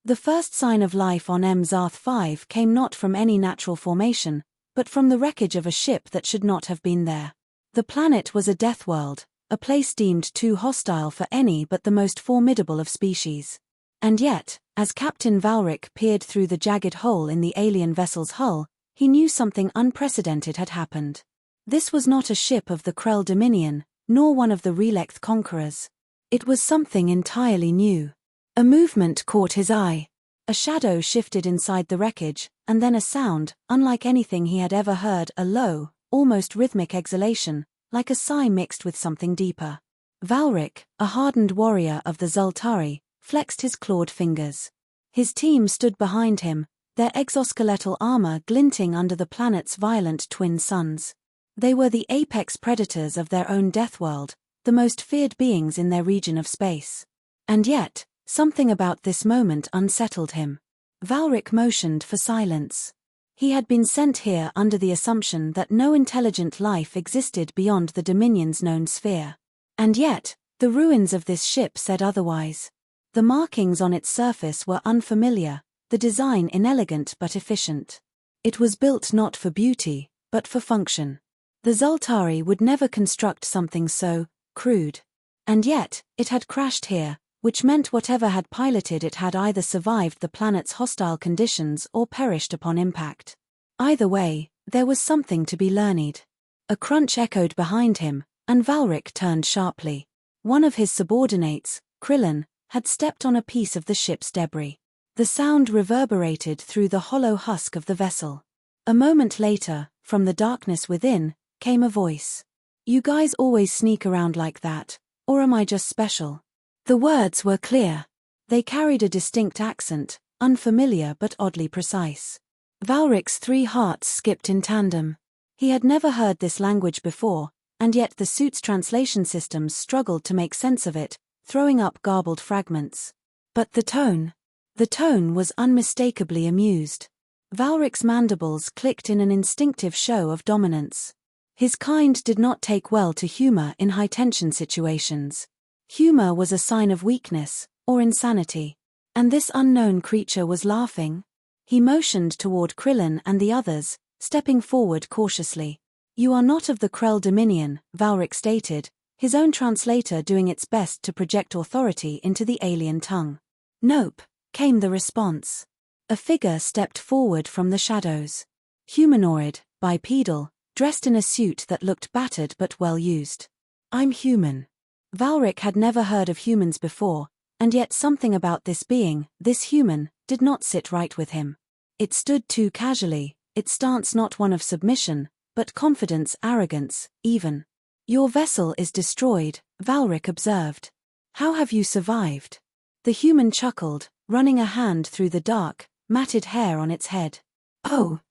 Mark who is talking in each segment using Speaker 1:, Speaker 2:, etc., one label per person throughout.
Speaker 1: The first sign of life on Mzarth 5 came not from any natural formation, but from the wreckage of a ship that should not have been there. The planet was a death world, a place deemed too hostile for any but the most formidable of species. And yet, as Captain Valric peered through the jagged hole in the alien vessel's hull, he knew something unprecedented had happened. This was not a ship of the Krell Dominion, nor one of the Relect conquerors. It was something entirely new. A movement caught his eye. A shadow shifted inside the wreckage, and then a sound, unlike anything he had ever heard, a low, almost rhythmic exhalation, like a sigh mixed with something deeper. Valric, a hardened warrior of the Zultari, flexed his clawed fingers. His team stood behind him, their exoskeletal armor glinting under the planet's violent twin suns. They were the apex predators of their own death world, the most feared beings in their region of space. And yet, something about this moment unsettled him. Valric motioned for silence. He had been sent here under the assumption that no intelligent life existed beyond the Dominion's known sphere. And yet, the ruins of this ship said otherwise. The markings on its surface were unfamiliar, the design inelegant but efficient. It was built not for beauty, but for function. The Zultari would never construct something so crude. And yet, it had crashed here, which meant whatever had piloted it had either survived the planet's hostile conditions or perished upon impact. Either way, there was something to be learned. A crunch echoed behind him, and Valric turned sharply. One of his subordinates, Krillin, had stepped on a piece of the ship's debris. The sound reverberated through the hollow husk of the vessel. A moment later, from the darkness within, came a voice. "You guys always sneak around like that, or am I just special?" The words were clear. They carried a distinct accent, unfamiliar but oddly precise. Valric's 3 hearts skipped in tandem. He had never heard this language before, and yet the suit's translation systems struggled to make sense of it, throwing up garbled fragments. But the tone was unmistakably amused. Valric's mandibles clicked in an instinctive show of dominance. His kind did not take well to humor in high-tension situations. Humor was a sign of weakness, or insanity. And this unknown creature was laughing. He motioned toward Krillin and the others, stepping forward cautiously. "You are not of the Krell Dominion," Valric stated, his own translator doing its best to project authority into the alien tongue. "Nope," came the response. A figure stepped forward from the shadows. Humanoid, bipedal, dressed in a suit that looked battered but well used. "I'm human." Valric had never heard of humans before, and yet something about this being, this human, did not sit right with him. It stood too casually, its stance not one of submission, but confidence, arrogance, even. "Your vessel is destroyed," Valric observed. "How have you survived?" The human chuckled, running a hand through the dark, matted hair on its head. "Oh,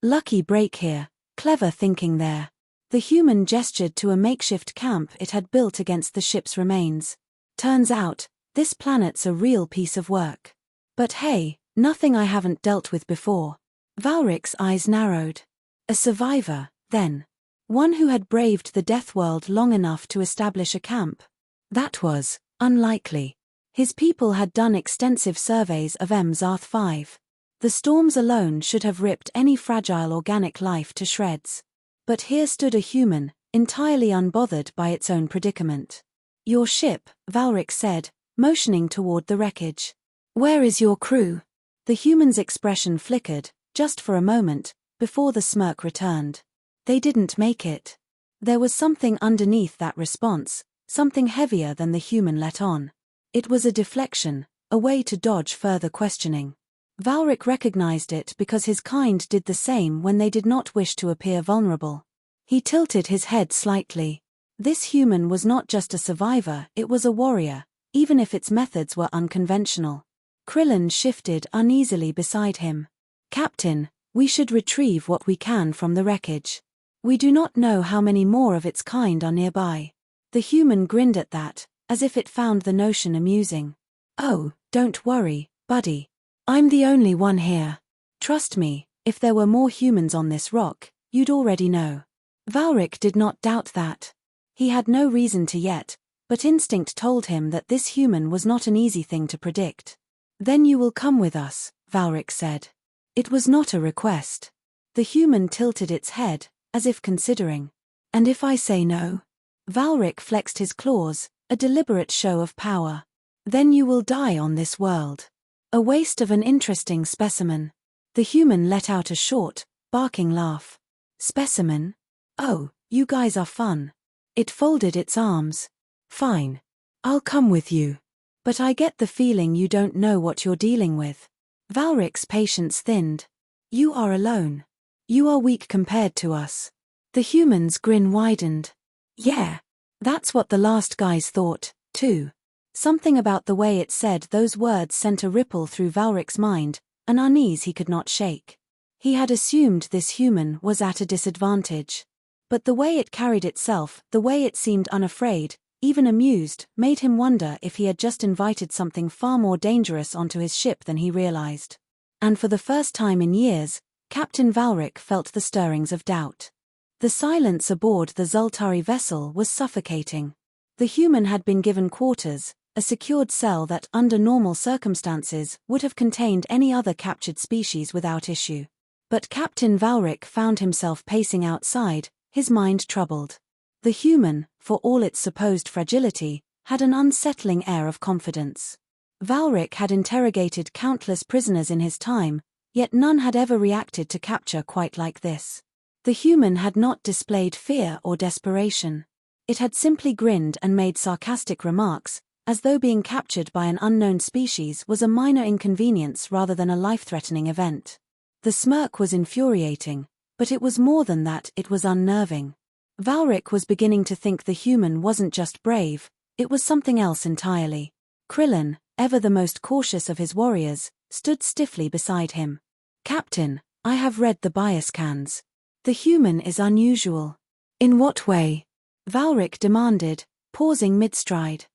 Speaker 1: lucky break here, clever thinking there." The human gestured to a makeshift camp it had built against the ship's remains. "Turns out, this planet's a real piece of work. But hey, nothing I haven't dealt with before." Valric's eyes narrowed. A survivor, then. One who had braved the death world long enough to establish a camp. That was unlikely. His people had done extensive surveys of Mzarth 5. The storms alone should have ripped any fragile organic life to shreds. But here stood a human, entirely unbothered by its own predicament. "Your ship," Valric said, motioning toward the wreckage. "Where is your crew?" The human's expression flickered, just for a moment, before the smirk returned. "They didn't make it." There was something underneath that response, something heavier than the human let on. It was a deflection, a way to dodge further questioning. Valric recognized it because his kind did the same when they did not wish to appear vulnerable. He tilted his head slightly. This human was not just a survivor, it was a warrior, even if its methods were unconventional. Krillin shifted uneasily beside him. "Captain, we should retrieve what we can from the wreckage. We do not know how many more of its kind are nearby." The human grinned at that, as if it found the notion amusing. "Oh, don't worry, buddy. I'm the only one here. Trust me, if there were more humans on this rock, you'd already know." Valric did not doubt that. He had no reason to yet, but instinct told him that this human was not an easy thing to predict. Then you will come with us, Valric said. It was not a request. The human tilted its head, as if considering. And if I say no? Valric flexed his claws, a deliberate show of power. Then you will die on this world. A waste of an interesting specimen. The human let out a short, barking laugh. Specimen? Oh, you guys are fun. It folded its arms. Fine. I'll come with you. But I get the feeling you don't know what you're dealing with. Valric's patience thinned. You are alone. You are weak compared to us. The human's grin widened. Yeah. That's what the last guys thought, too. Something about the way it said those words sent a ripple through Valric's mind, an unease he could not shake. He had assumed this human was at a disadvantage. But the way it carried itself, the way it seemed unafraid, even amused, made him wonder if he had just invited something far more dangerous onto his ship than he realized. And for the first time in years, Captain Valric felt the stirrings of doubt. The silence aboard the Zoltari vessel was suffocating. The human had been given quarters, a secured cell that under normal circumstances would have contained any other captured species without issue. But Captain Valric found himself pacing outside, his mind troubled. The human, for all its supposed fragility, had an unsettling air of confidence. Valric had interrogated countless prisoners in his time, yet none had ever reacted to capture quite like this. The human had not displayed fear or desperation. It had simply grinned and made sarcastic remarks, as though being captured by an unknown species was a minor inconvenience rather than a life-threatening event. The smirk was infuriating, but it was more than that, it was unnerving. Valric was beginning to think the human wasn't just brave, it was something else entirely. Krillin, ever the most cautious of his warriors, stood stiffly beside him. Captain, I have read the bias scans. The human is unusual. In what way? Valric demanded, pausing mid-stride.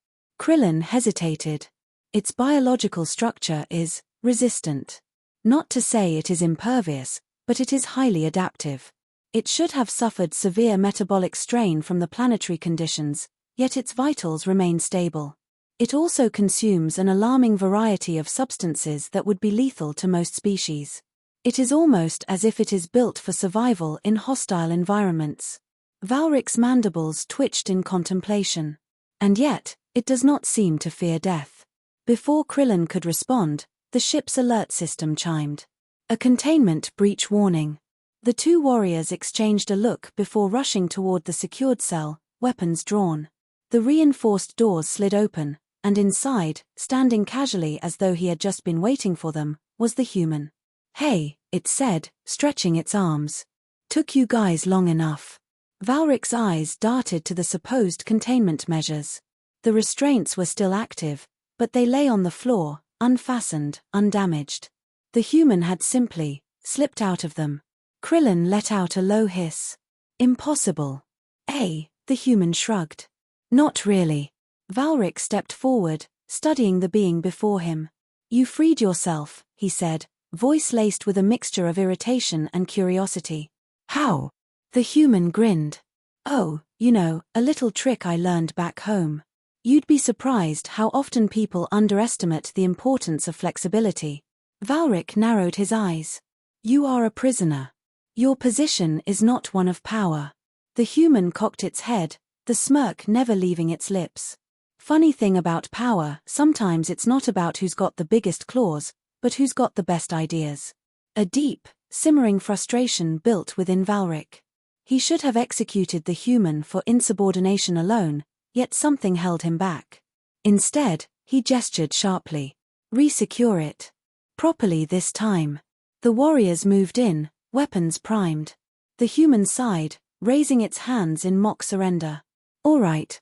Speaker 1: Krillin hesitated. Its biological structure is resistant. Not to say it is impervious, but it is highly adaptive. It should have suffered severe metabolic strain from the planetary conditions, yet its vitals remain stable. It also consumes an alarming variety of substances that would be lethal to most species. It is almost as if it is built for survival in hostile environments. Valric's mandibles twitched in contemplation. And yet, it does not seem to fear death. Before Krillin could respond, the ship's alert system chimed. A containment breach warning. The two warriors exchanged a look before rushing toward the secured cell, weapons drawn. The reinforced doors slid open, and inside, standing casually as though he had just been waiting for them, was the human. Hey, it said, stretching its arms. Took you guys long enough. Valric's eyes darted to the supposed containment measures. The restraints were still active, but they lay on the floor, unfastened, undamaged. The human had simply slipped out of them. Krillin let out a low hiss. Impossible. The human shrugged. Not really. Valric stepped forward, studying the being before him. You freed yourself, he said, voice laced with a mixture of irritation and curiosity. How? The human grinned. Oh, a little trick I learned back home. You'd be surprised how often people underestimate the importance of flexibility. Valric narrowed his eyes. You are a prisoner. Your position is not one of power. The human cocked its head, the smirk never leaving its lips. Funny thing about power, sometimes it's not about who's got the biggest claws, but who's got the best ideas. A deep, simmering frustration built within Valric. He should have executed the human for insubordination alone, yet something held him back. Instead, he gestured sharply. Resecure it. Properly this time. The warriors moved in, weapons primed. The human sighed, raising its hands in mock surrender. All right.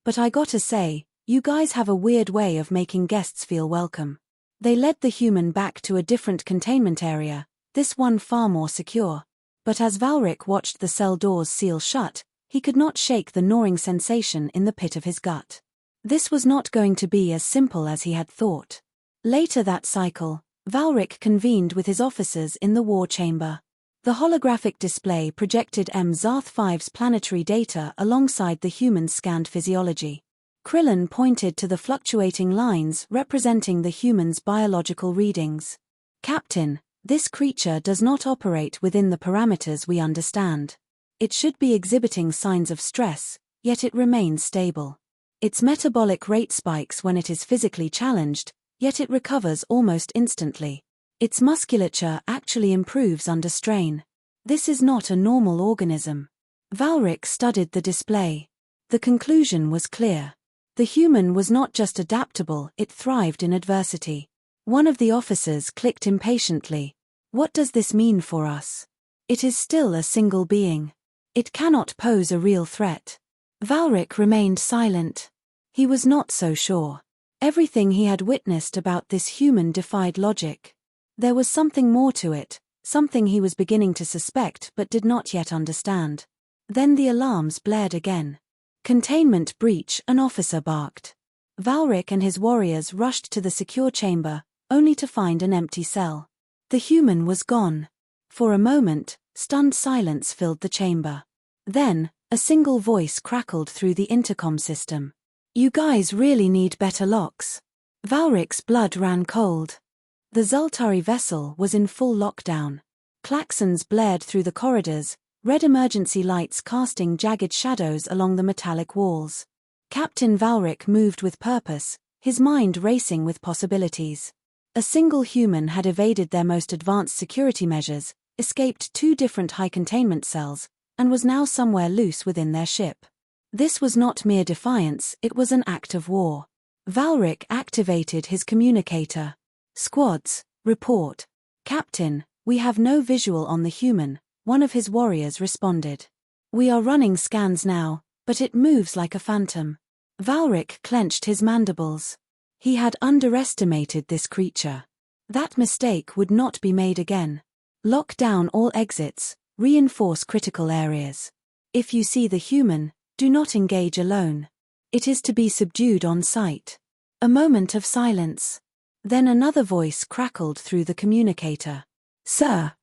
Speaker 1: But I gotta say, you guys have a weird way of making guests feel welcome. They led the human back to a different containment area, this one far more secure. But as Valric watched the cell doors seal shut, he could not shake the gnawing sensation in the pit of his gut. This was not going to be as simple as he had thought. Later that cycle, Valric convened with his officers in the war chamber. The holographic display projected Zarth V's planetary data alongside the human's scanned physiology. Krillin pointed to the fluctuating lines representing the human's biological readings. Captain, this creature does not operate within the parameters we understand. It should be exhibiting signs of stress, yet it remains stable. Its metabolic rate spikes when it is physically challenged, yet it recovers almost instantly. Its musculature actually improves under strain. This is not a normal organism. Valric studied the display. The conclusion was clear. The human was not just adaptable, it thrived in adversity. One of the officers clicked impatiently. What does this mean for us? It is still a single being. It cannot pose a real threat. Valric remained silent. He was not so sure. Everything he had witnessed about this human defied logic. There was something more to it, something he was beginning to suspect but did not yet understand. Then the alarms blared again. Containment breach, an officer barked. Valric and his warriors rushed to the secure chamber, only to find an empty cell. The human was gone. For a moment, stunned silence filled the chamber. Then, a single voice crackled through the intercom system. "You guys really need better locks." Valric's blood ran cold. The Zoltari vessel was in full lockdown. Klaxons blared through the corridors, red emergency lights casting jagged shadows along the metallic walls. Captain Valric moved with purpose, his mind racing with possibilities. A single human had evaded their most advanced security measures, escaped 2 different high containment cells, and was now somewhere loose within their ship. This was not mere defiance, it was an act of war. Valric activated his communicator. "Squads, report." "Captain, we have no visual on the human," one of his warriors responded. "We are running scans now, but it moves like a phantom." Valric clenched his mandibles. He had underestimated this creature. That mistake would not be made again. Lock down all exits, reinforce critical areas. If you see the human, do not engage alone. It is to be subdued on sight. A moment of silence. Then another voice crackled through the communicator. "Sir,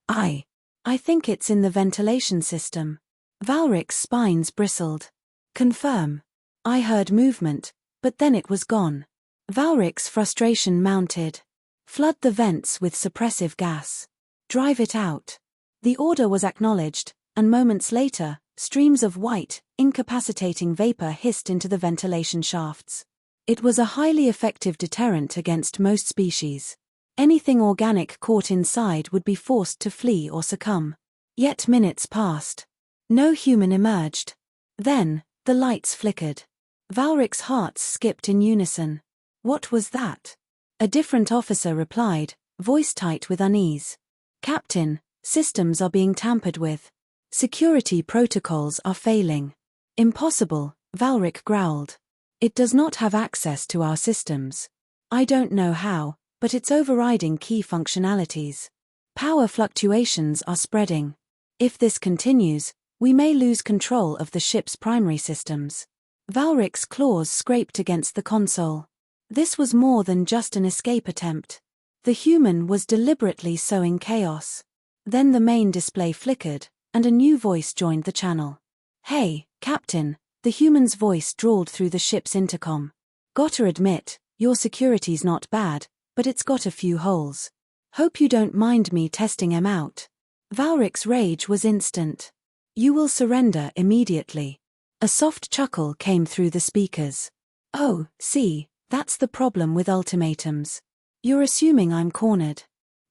Speaker 1: I think it's in the ventilation system." Valric's spines bristled. "Confirm." "I heard movement, but then it was gone." Valric's frustration mounted. "Flood the vents with suppressive gas. Drive it out." The order was acknowledged, and moments later, streams of white, incapacitating vapor hissed into the ventilation shafts. It was a highly effective deterrent against most species. Anything organic caught inside would be forced to flee or succumb. Yet minutes passed. No human emerged. Then, the lights flickered. Valric's heart skipped in unison. "What was that?" A different officer replied, voice tight with unease. "Captain, systems are being tampered with. Security protocols are failing." "Impossible," Valric growled. "It does not have access to our systems. I don't know how, but it's overriding key functionalities. Power fluctuations are spreading. If this continues, we may lose control of the ship's primary systems." Valric's claws scraped against the console. This was more than just an escape attempt. The human was deliberately sowing chaos. Then the main display flickered, and a new voice joined the channel. "Hey, Captain," the human's voice drawled through the ship's intercom. "Gotta admit, your security's not bad, but it's got a few holes. Hope you don't mind me testing 'em out." Valric's rage was instant. "You will surrender immediately." A soft chuckle came through the speakers. "Oh, see, that's the problem with ultimatums. You're assuming I'm cornered.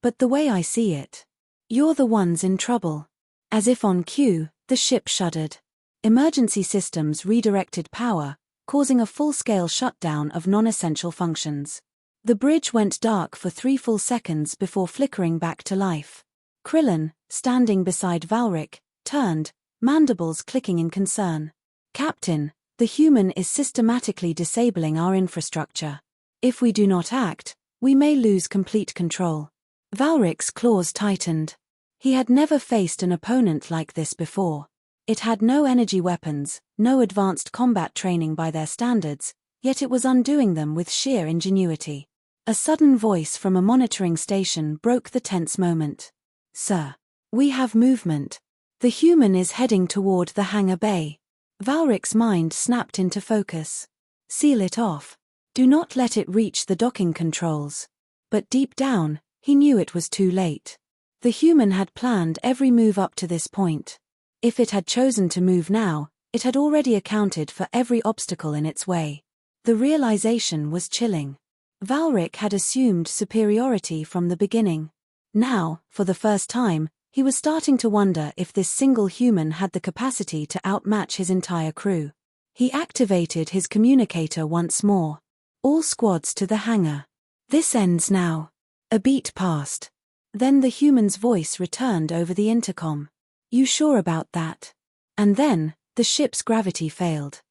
Speaker 1: But the way I see it, you're the ones in trouble." As if on cue, the ship shuddered. Emergency systems redirected power, causing a full-scale shutdown of non-essential functions. The bridge went dark for 3 full seconds before flickering back to life. Krillin, standing beside Valric, turned, mandibles clicking in concern. "Captain, the human is systematically disabling our infrastructure. If we do not act, we may lose complete control." Valric's claws tightened. He had never faced an opponent like this before. It had no energy weapons, no advanced combat training by their standards, yet it was undoing them with sheer ingenuity. A sudden voice from a monitoring station broke the tense moment. "Sir, we have movement. The human is heading toward the hangar bay." Valric's mind snapped into focus. Seal it off. Do not let it reach the docking controls. But deep down, he knew it was too late. The human had planned every move up to this point. If it had chosen to move now, it had already accounted for every obstacle in its way. The realization was chilling. Valric had assumed superiority from the beginning. Now, for the first time, he was starting to wonder if this single human had the capacity to outmatch his entire crew. He activated his communicator once more. All squads to the hangar. This ends now. A beat passed. Then the human's voice returned over the intercom. You sure about that? And then, the ship's gravity failed.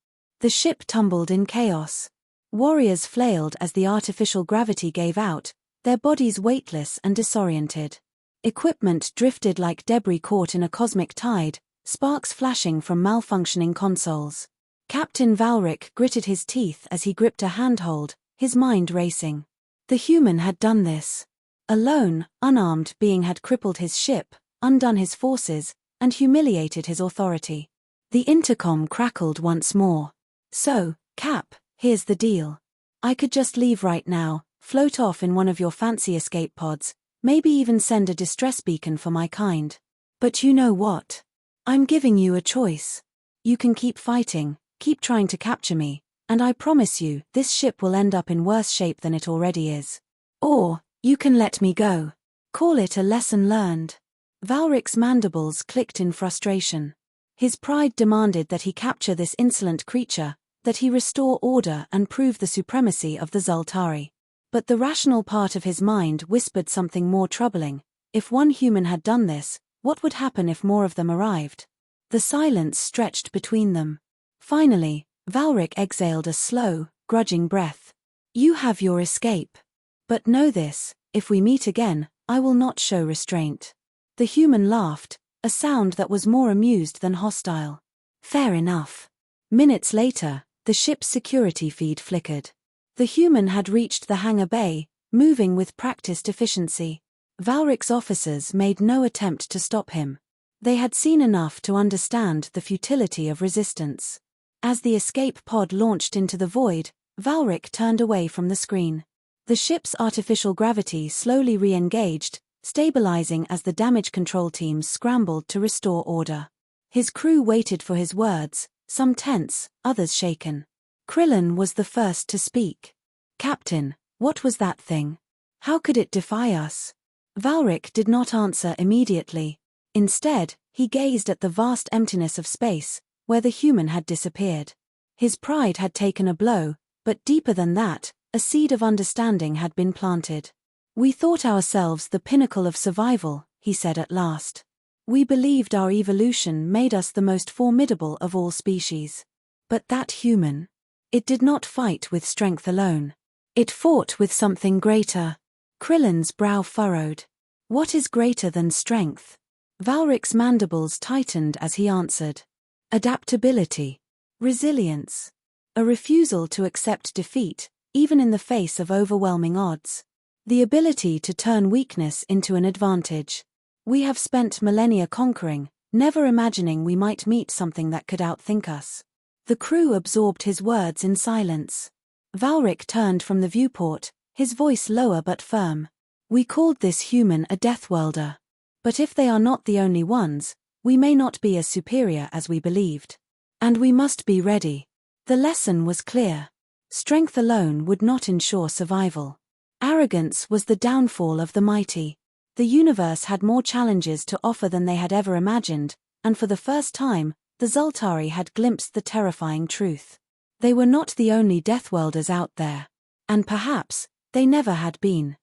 Speaker 1: The ship tumbled in chaos. Warriors flailed as the artificial gravity gave out, their bodies weightless and disoriented. Equipment drifted like debris caught in a cosmic tide, sparks flashing from malfunctioning consoles. Captain Valric gritted his teeth as he gripped a handhold, his mind racing. The human had done this. A lone, unarmed being had crippled his ship, undone his forces, and humiliated his authority. The intercom crackled once more. So, Cap, here's the deal. I could just leave right now, float off in one of your fancy escape pods, maybe even send a distress beacon for my kind. But you know what? I'm giving you a choice. You can keep fighting, keep trying to capture me, and I promise you, this ship will end up in worse shape than it already is. Or, you can let me go. Call it a lesson learned. Valric's mandibles clicked in frustration. His pride demanded that he capture this insolent creature, that he restore order and prove the supremacy of the Zaltari. But the rational part of his mind whispered something more troubling. If one human had done this, what would happen if more of them arrived? The silence stretched between them. Finally, Valric exhaled a slow, grudging breath. You have your escape. But know this, if we meet again, I will not show restraint. The human laughed, a sound that was more amused than hostile. Fair enough. Minutes later, the ship's security feed flickered. The human had reached the hangar bay, moving with practiced efficiency. Valric's officers made no attempt to stop him. They had seen enough to understand the futility of resistance. As the escape pod launched into the void, Valric turned away from the screen. The ship's artificial gravity slowly re-engaged, stabilizing as the damage control teams scrambled to restore order. His crew waited for his words, some tense, others shaken. Krillin was the first to speak. Captain, what was that thing? How could it defy us? Valric did not answer immediately. Instead, he gazed at the vast emptiness of space, where the human had disappeared. His pride had taken a blow, but deeper than that, a seed of understanding had been planted. We thought ourselves the pinnacle of survival, he said at last. We believed our evolution made us the most formidable of all species. But that human? It did not fight with strength alone. It fought with something greater. Krillin's brow furrowed. What is greater than strength? Valric's mandibles tightened as he answered. Adaptability. Resilience. A refusal to accept defeat, even in the face of overwhelming odds. The ability to turn weakness into an advantage. We have spent millennia conquering, never imagining we might meet something that could outthink us. The crew absorbed his words in silence. Valric turned from the viewport, his voice lower but firm. We called this human a death welder. But if they are not the only ones, we may not be as superior as we believed. And we must be ready. The lesson was clear. Strength alone would not ensure survival. Arrogance was the downfall of the mighty. The universe had more challenges to offer than they had ever imagined, and for the first time, the Zaltari had glimpsed the terrifying truth. They were not the only death welders out there. And perhaps, they never had been.